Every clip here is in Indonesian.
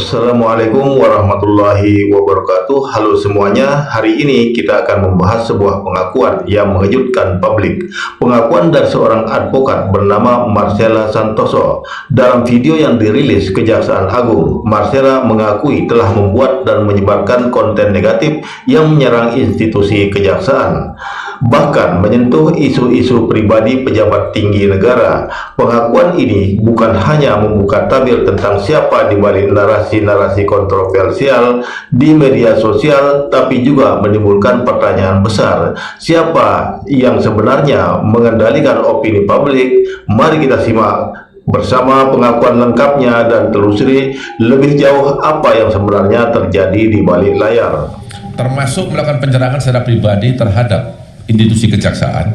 Assalamualaikum warahmatullahi wabarakatuh. Halo semuanya, hari ini kita akan membahas sebuah pengakuan yang mengejutkan publik. Pengakuan dari seorang advokat bernama Marcella Santoso. Dalam video yang dirilis Kejaksaan Agung, Marcella mengakui telah membuat dan menyebarkan konten negatif yang menyerang institusi kejaksaan, bahkan menyentuh isu-isu pribadi pejabat tinggi negara. Pengakuan ini bukan hanya membuka tabir tentang siapa di balik narasi-narasi kontroversial di media sosial, tapi juga menimbulkan pertanyaan besar, siapa yang sebenarnya mengendalikan opini publik? Mari kita simak bersama pengakuan lengkapnya dan telusuri lebih jauh apa yang sebenarnya terjadi di balik layar. Termasuk melakukan penyerangan secara pribadi terhadap institusi kejaksaan,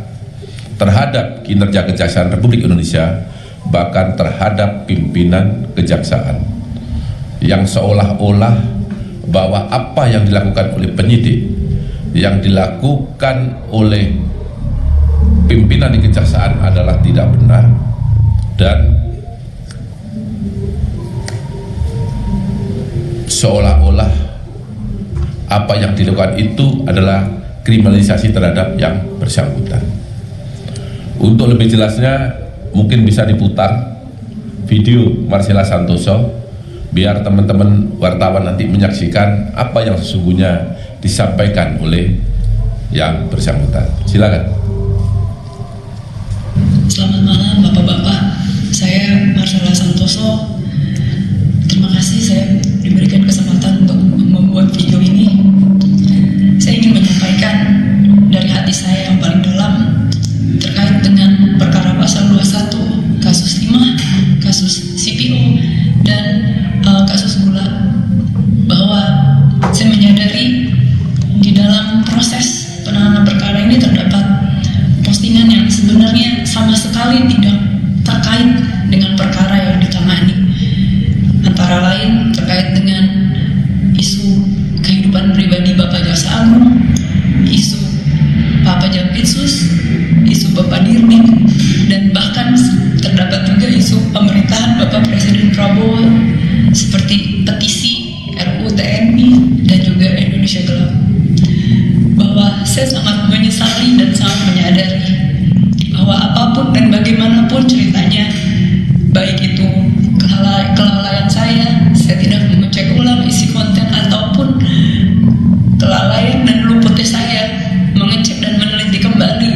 terhadap kinerja Kejaksaan Republik Indonesia, bahkan terhadap pimpinan kejaksaan, yang seolah-olah bahwa apa yang dilakukan oleh penyidik, yang dilakukan oleh pimpinan di kejaksaan adalah tidak benar, dan seolah-olah apa yang dilakukan itu adalah kriminalisasi terhadap yang bersangkutan. Untuk lebih jelasnya mungkin bisa diputar video Marcella Santoso biar teman-teman wartawan nanti menyaksikan apa yang sesungguhnya disampaikan oleh yang bersangkutan. Silakan. Selamat malam Bapak-bapak, saya Marcella Santoso. Terima kasih saya diberikan kesempatan untuk membuat video ini. Saya ingin menyampaikan dari hati saya yang paling dalam terkait dengan perkara pasal 21, kasus 5, kasus CPO, dan kasus gula, bahwa saya menyadari di dalam proses penanganan perkara ini terdapat postingan yang sebenarnya sama sekali tidak terkait dengan perkara yang ditangani, antara lain terkait dengan isu kehidupan pribadi Bapak Jaksa Agung, isu Pak Jampitsus, isu Bapak Dirdik, dan bahkan terdapat juga isu pemerintahan Bapak Presiden Prabowo seperti petisi RUU TNI dan juga Indonesia Gelap. Bahwa saya sangat menyesali dan sangat menyadari bahwa apapun dan bagaimanapun ceritanya, baik itu kelalaian saya tidak mengecek ulang isi konten, ataupun kelalaian dan luputnya saya mengecek dan meneliti kembali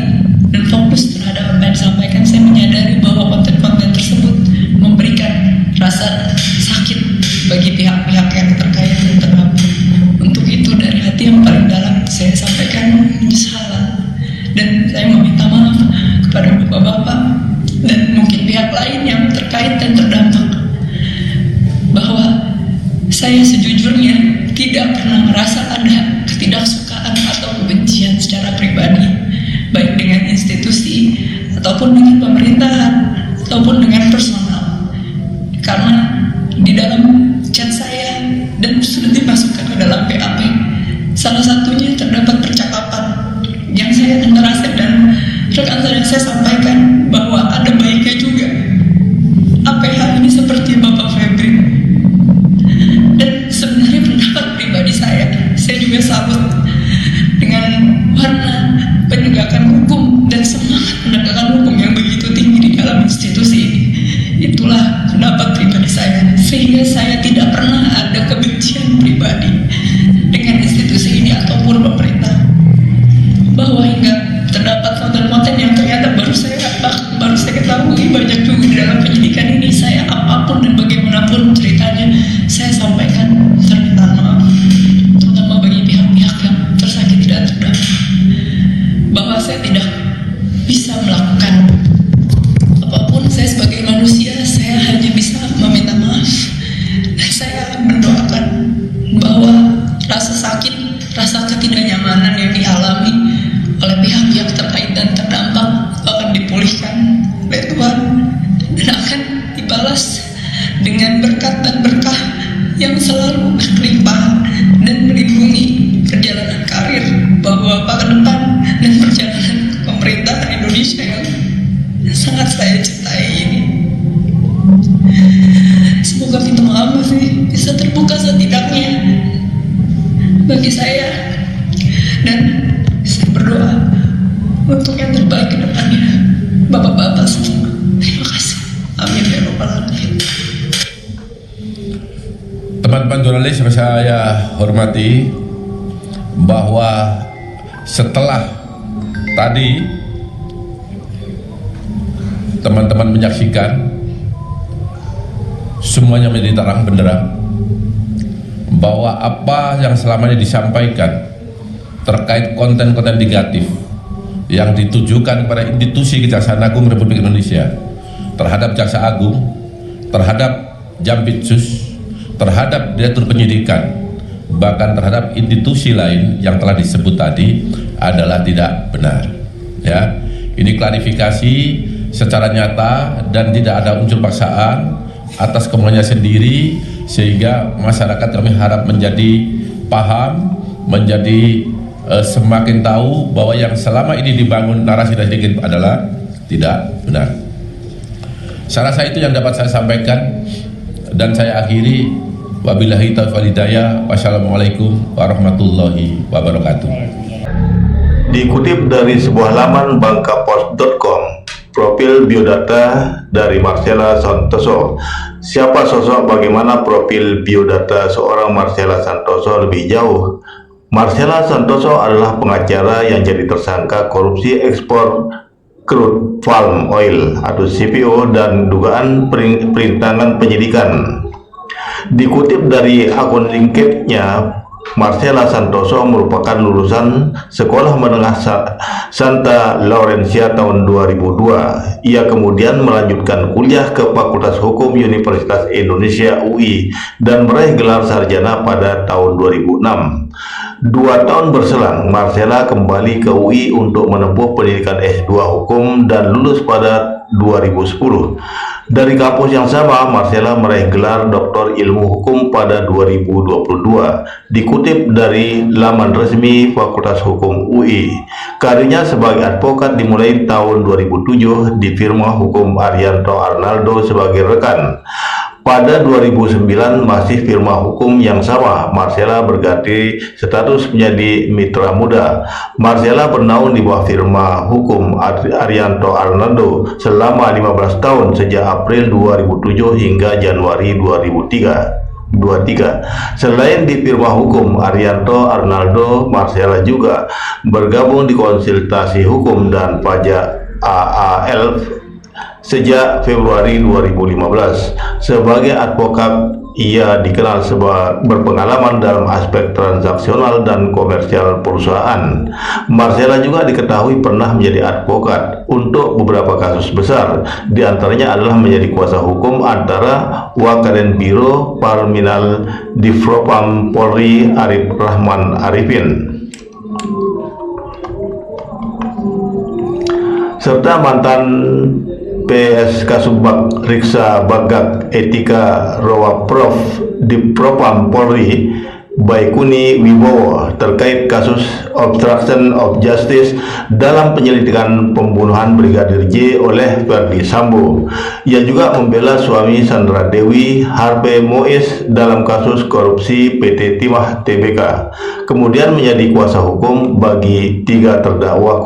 dan fokus terhadap apa yang disampaikan, saya menyadari bahwa konten-konten tersebut memberikan rasa sakit bagi pihak-pihak yang terkait dan terdampak. Untuk itu dari hati yang paling dalam saya sampaikan penyesalan, dan saya meminta maaf kepada bapak-bapak dan mungkin pihak lain yang terkait dan terdampak, bahwa saya sejujurnya tidak pernah merasa ada ketidaksukaan atau kebencian secara pribadi, baik dengan institusi ataupun dengan pemerintahan ataupun dengan personal. Karena di dalam chat saya dan sudah dimasukkan ke dalam BAP, salah satunya terdapat percakapan yang saya merasa dan rekan saya sampaikan bahwa ada baiknya juga APH ini seperti Bapak Febri. Dan sebenarnya pendapat pribadi saya juga salut dengan warna penegakan hukum dan semangat penegakan hukum yang begitu tinggi di dalam institusi ini. Itulah pendapat pribadi saya, sehingga saya tidak pernah ada kebencian pribadi dengan institusi ini ataupun pemerintah. Bahwa hingga terdapat konten-konten yang ternyata baru saya ketahui banyak juga di dalam penyidikan ini, saya apapun dan bagaimanapun ceritanya saya sampaikan permintaan maaf, terutama bagi pihak-pihak yang tersakiti dan terdampak, bahwa saya tidak bisa melakukan apapun. Saya sebagai manusia, saya hanya bisa meminta maaf, dan saya mendoakan bahwa rasa sakit, rasa ketidaknyamanan yang dialami oleh pihak-pihak terkait dan terdampak akan dipulihkan oleh Tuhan dan akan dibalas dengan berkat dan berkah yang selalu berkelimpahan dan melindungi perjalanan karir Bapak-bapak ke depan dan perjalanan pemerintahan Indonesia yang sangat saya cintai ini. Semoga pintu maaf bisa terbuka maka setidaknya bagi saya, dan saya berdoa untuk yang terbaik ke depannya, bapak-bapak semua. Terima kasih. Amin ya rabbal alamin. Teman-teman jurnalis yang saya hormati, bahwa setelah tadi teman-teman menyaksikan semuanya menjadi terang benderang bahwa apa yang selama ini disampaikan terkait konten-konten negatif yang ditujukan kepada institusi Kejaksaan Agung Republik Indonesia, terhadap Jaksa Agung, terhadap Jampitsus, terhadap Direktur Penyidikan, bahkan terhadap institusi lain yang telah disebut tadi adalah tidak benar. Ya, ini klarifikasi secara nyata dan tidak ada unsur paksaan atas kemauannya sendiri, sehingga masyarakat kami harap menjadi paham, menjadi semakin tahu bahwa yang selama ini dibangun narasi dan sedikit adalah tidak benar. Saya rasa itu yang dapat saya sampaikan, dan saya akhiri. Wabillahi taufiq wal hidayah. Wassalamualaikum warahmatullahi wabarakatuh. Dikutip dari sebuah laman bangkapost.com, profil biodata dari Marcella Santoso. Siapa sosok, bagaimana profil biodata seorang Marcella Santoso lebih jauh? Marcella Santoso adalah pengacara yang jadi tersangka korupsi ekspor crude palm oil atau CPO dan dugaan perintangan penyidikan. Dikutip dari akun LinkedIn-nya, Marcella Santoso merupakan lulusan Sekolah Menengah Santa Laurencia tahun 2002. Ia kemudian melanjutkan kuliah ke Fakultas Hukum Universitas Indonesia UI dan meraih gelar sarjana pada tahun 2006. 2 tahun berselang, Marcella kembali ke UI untuk menempuh pendidikan S2 Hukum dan lulus pada 2010. Dari kampus yang sama, Marcella meraih gelar Doktor Ilmu Hukum pada 2022. Dikutip dari laman resmi Fakultas Hukum UI, karirnya sebagai advokat dimulai tahun 2007 di firma hukum Arianto Arnaldo sebagai rekan. Pada 2009, masih firma hukum yang sama, Marcella berganti status menjadi mitra muda. Marcella bernaung di bawah firma hukum Arianto Arnaldo selama 15 tahun sejak April 2007 hingga Januari 2023. Selain di firma hukum Arianto Arnaldo, Marcella juga bergabung di konsultasi hukum dan pajak AAL sejak Februari 2015. Sebagai advokat, ia dikenal sebagai berpengalaman dalam aspek transaksional dan komersial perusahaan. Marcella juga diketahui pernah menjadi advokat untuk beberapa kasus besar, di antaranya adalah menjadi kuasa hukum antara Wakaden Biro Parminal Divpropam Polri Arif Rahman Arifin serta mantan PS Kasubag Riksa Bagak Etika Rowa Prof Divpropam Polri Baikuni Wibowo terkait kasus obstruction of justice dalam penyelidikan pembunuhan Brigadir J oleh Verdi Sambo. Ia juga membela suami Sandra Dewi Harvey Mois dalam kasus korupsi PT Timah Tbk. Kemudian menjadi kuasa hukum bagi 3 terdakwa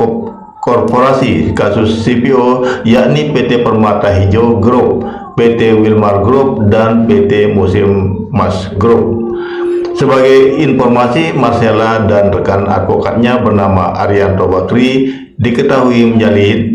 korporasi kasus CPO, yakni PT Permata Hijau Group, PT Wilmar Group, dan PT Museum Mas Group. Sebagai informasi, Marcella dan rekan advokatnya bernama Arianto Bakri diketahui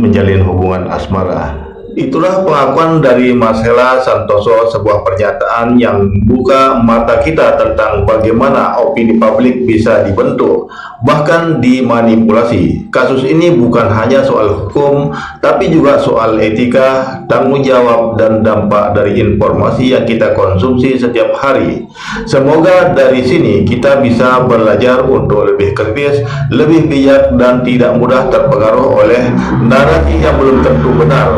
menjalin hubungan asmara. Itulah pengakuan dari Marcella Santoso, sebuah pernyataan yang membuka mata kita tentang bagaimana opini publik bisa dibentuk, bahkan dimanipulasi. Kasus ini bukan hanya soal hukum, tapi juga soal etika, tanggung jawab, dan dampak dari informasi yang kita konsumsi setiap hari. Semoga dari sini kita bisa belajar untuk lebih kritis, lebih bijak, dan tidak mudah terpengaruh oleh narasi yang belum tentu benar.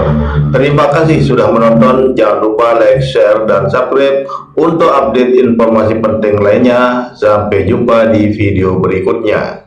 Terima kasih sudah menonton. Jangan lupa like, share, dan subscribe untuk update informasi penting lainnya. Sampai jumpa di video berikutnya.